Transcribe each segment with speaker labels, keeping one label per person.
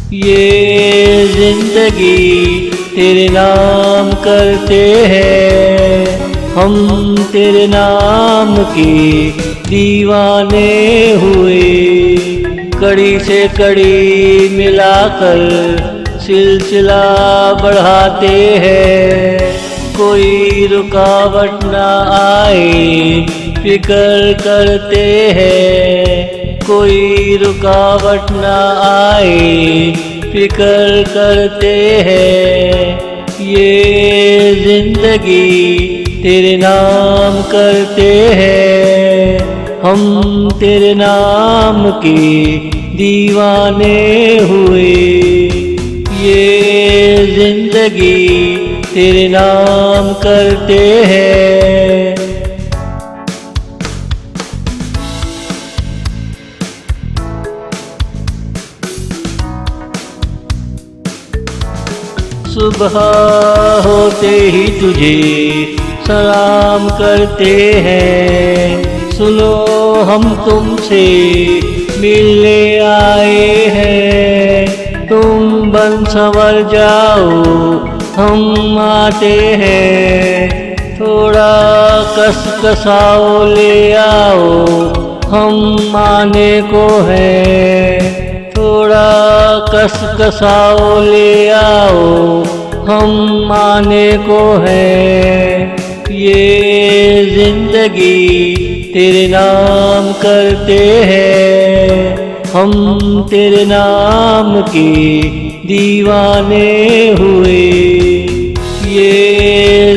Speaker 1: ये जिंदगी तेरे नाम करते हैं, हम तेरे नाम के दीवाने हुए। कड़ी से कड़ी मिलाकर सिलसिला बढ़ाते हैं, कोई रुकावट ना आए फिक्र करते हैं, कोई रुकावट ना आए फिक्र करते हैं। ये जिंदगी तेरे नाम करते हैं, हम तेरे नाम के दीवाने हुए। ये जिंदगी तेरे नाम करते हैं। सुबह होते ही तुझे सलाम करते हैं, सुनो हम तुमसे मिलने आए हैं। तुम बन संवर जाओ हम आते हैं, थोड़ा कसकसाओ ले आओ हम आने को है। थोड़ा कसकसाओ ले आओ हम आने को है। ये जिंदगी तेरे नाम करते हैं, हम तेरे नाम के दीवाने हुए। ये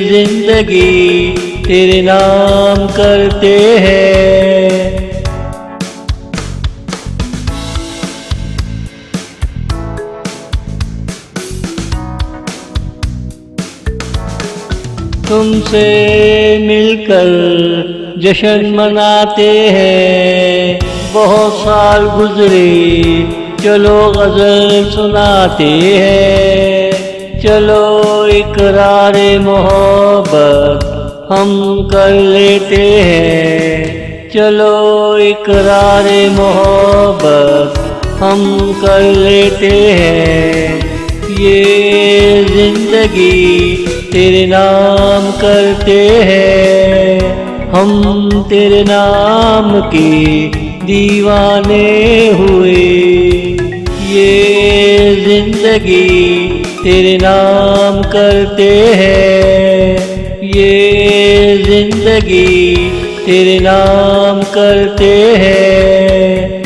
Speaker 1: जिंदगी तेरे नाम करते हैं। तुमसे मिलकर जश्न मनाते हैं, बहुत साल गुजरे चलो गज़ल सुनाते हैं। चलो इकरार मोहब्बत हम कर लेते हैं, चलो इकरार मोहब्बत हम कर लेते हैं। ये जिंदगी तेरे नाम करते हैं, हम तेरे नाम के दीवाने हुए। ये जिंदगी तेरे नाम करते हैं, ये जिंदगी तेरे नाम करते हैं।